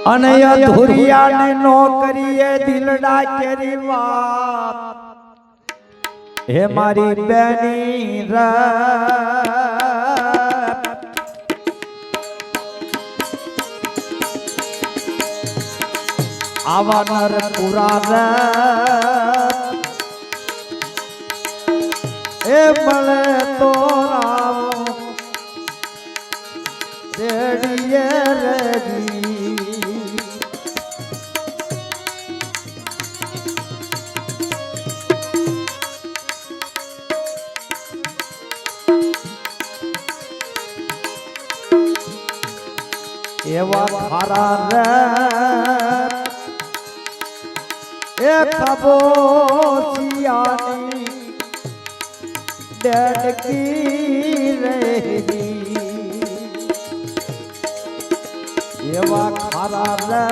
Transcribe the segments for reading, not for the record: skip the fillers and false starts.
અને અધૂરિયાને નો કરીએ દિલડા કેરી વાત હે મારી બેની આવા નર પુરા એ મળે તો રામ રેડીએ રેડી એવા ખારા રે એ ખબોચિયાની ડેડકી રહી એવા ખારા રે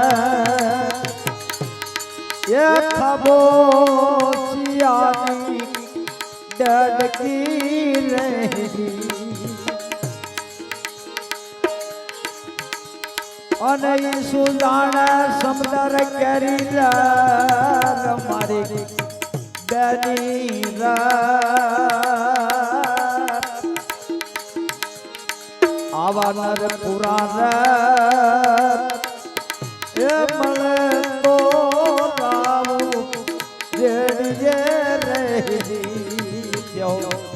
એ ખબોચિયાની ડેડકી રહી અને સુજાણે સમદર કેરી મારી બેની આવા નર પુરા એ મળે તો રાવું જેડીએ રહી જાઓ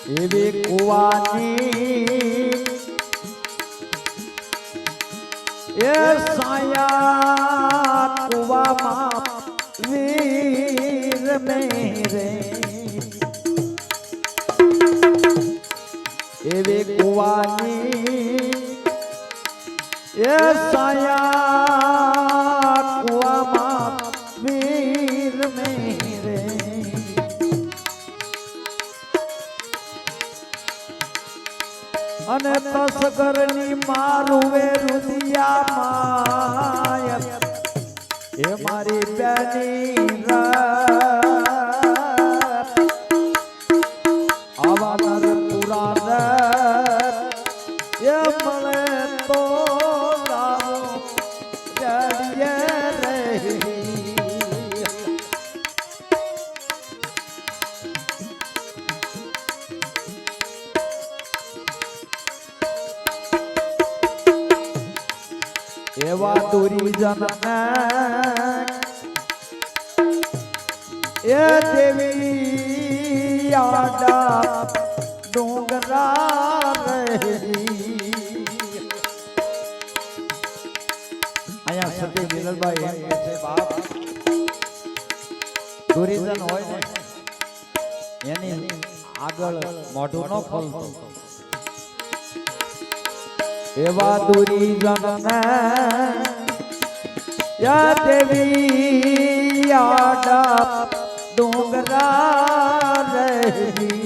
એવી કુવાની એ સાયા કુવામાં વીર મેરે એવી કુવાની એ સાયા કુવામાં વીર મેરે અને તસગરની મારું વે રુદિયા માય એ મારી બેની આવા નર પુરા એ મળે તો જડીએ રહી એવા દુરીજન એ દેવી આડા ડુંગરા રહી અહીંયા સતી વિરલભાઈ એમ કહે છે બાપ દુરીજન હોય ને એની આગળ મોઢું ન ખોલતું એવા દુરીજન યા દેવી આડા ડુંગરા રહી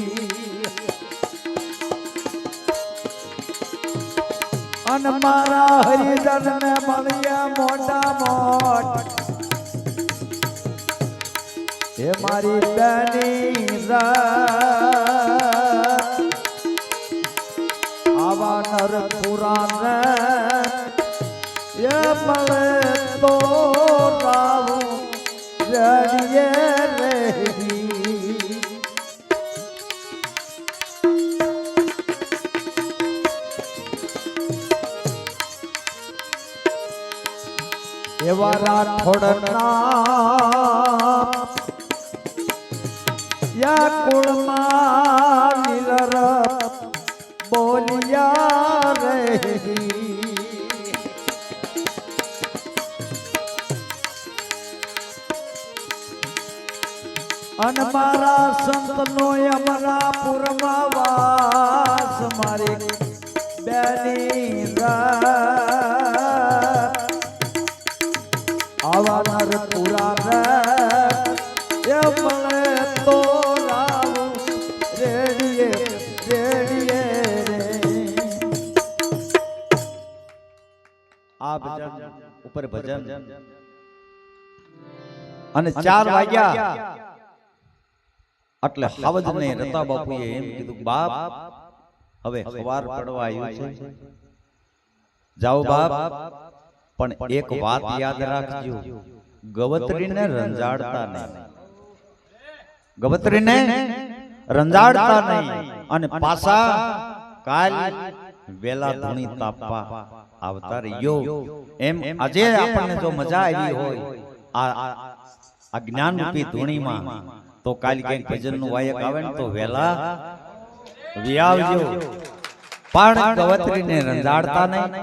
અન મારા હરિજન ને મળ્યા મોટા મોટ હે મારી બેની આવા નર પુરા એ મળે તો રાવું જડીએ રહી એવા રાઠોડના યા કુળમાં નિરર બોલિયા રહી અન મારા સંતનો અમરાપુરમાં વાસ મારી બેની આવા નર પુરા એ મળે તો રાવું રેડીએ રેડીએ રે આપ ઉપર ભજન અને 4 વાગ્યા એટલે હાવજને રતા બાપુએ એમ કીધું બાપ હવે સવાર પડવા આવ્યું છે જાઓ બાપ પણ એક વાત યાદ રાખજો ગવત્રીને રંજાડતા નહીં ગવત્રીને રંજાડતા નહીં અને પાછા કાલ વેલા ધૂણી તાપવા આવતા રહ્યો એમ આજે આપણને જો મજા આવી હોય આ જ્ઞાન રૂપી ધૂણીમાં તો કાલ ક્યાંક ભજનનું વાયક આવે ને તો વેલા વિયાવજો પણ ગવત્રીને રંજાડતા નહીં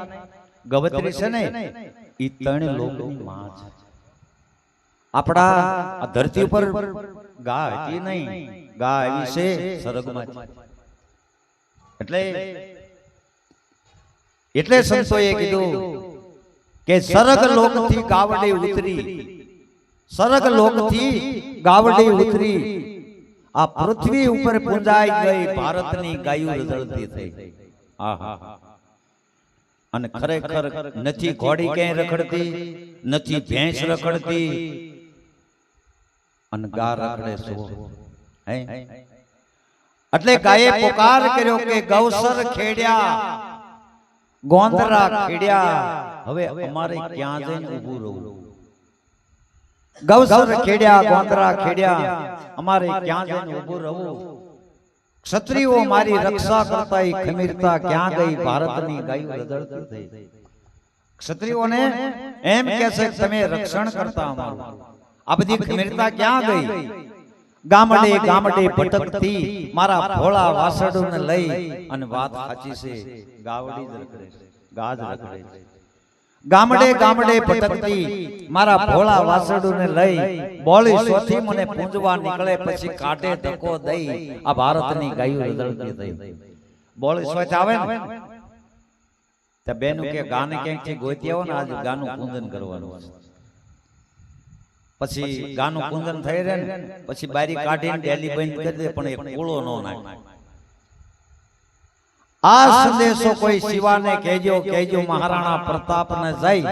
ગવત્રી છે ને ઈ ત્રણ લોકની માં છે આપણા આ ધરતી ઉપર ગા એટલી નહીં ગા એવી છે સ્વર્ગમાં એટલે સંતોએ કીધું કે સ્વર્ગ લોકથી ગાવડી ઉતરી સ્વર્ગ લોકથી ગાવડી ઉતરી આ પૃથ્વી ઉપર પૂંજાઈ ગઈ ભારતની ગાયું રઝળતી થઈ આહા અને ખરેખર નથી ઘોડી ક્યાંય રખડતી નથી ભેંસ રખડતી અને ગા રખડે સો હે એટલે ગાયે પુકાર કર્યો કે ગૌસર ખેડ્યા ગોંદરા ખેડ્યા હવે અમારે ક્યાં જઈને ઊભું રહું ગૌસર ખેડ્યા ગોંદરા ખેડ્યા અમારે ક્યાં જઈને ઊભું રહું ક્ષત્રિયો મારી રક્ષા કરતા ખમીરતા ક્યાં ગઈ ભારતની ગાયું રઝળતી થઈ ક્ષત્રિયોને એમ કહે છે તમે રક્ષણ કરતા અમારું આ બધી ખમીરતા ક્યાં ગઈ ગામડે ગામડે ભટકતી મારા ભોળા વાસડોને લઈ અને વાત સાચી છે ગાવડી જ રખડે ગાજ રખડે ગામડે ગામડે ભટકતી મારા ભોળા વાસડોને લઈ બોળી સોથી મને પૂંજવા નીકળે પછી કાઢે ધક્કો દઈ આ ભારતની ગાયું રઝળતી થઈ બોળી સોચ આવે ને તે બેનું કે ગાને ક્યાંકથી ગોતી આવો ને આજ ગાનું પૂજન કરવાનું છે પછી ગાનું પૂજન થઈ રહે ને પછી બારી કાઢીને ડેલી બંધ કરી દે પણ એક કૂળો ન નાખે આ સંદેશો કોઈ શિવાને કહેજો કહેજો મહારાણા પ્રતાપને જઈ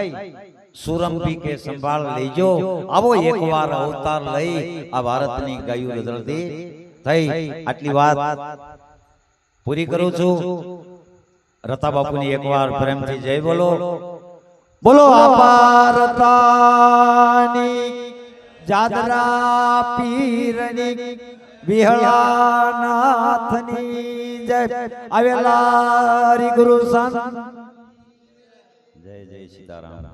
સુરંભી કે સંભાળ લેજો આવો એકવાર અવતાર લઈ આ ભારતની ગાયું રઝળતી થઈ આટલી વાત પૂરી કરું છું રતા બાપુની એકવાર પ્રેમથી જય બોલો બોલો અપારતાની જાદરા પીરની વિહળાનાથની જય આવેલા ગુરુ સંત જય જય સીતારામ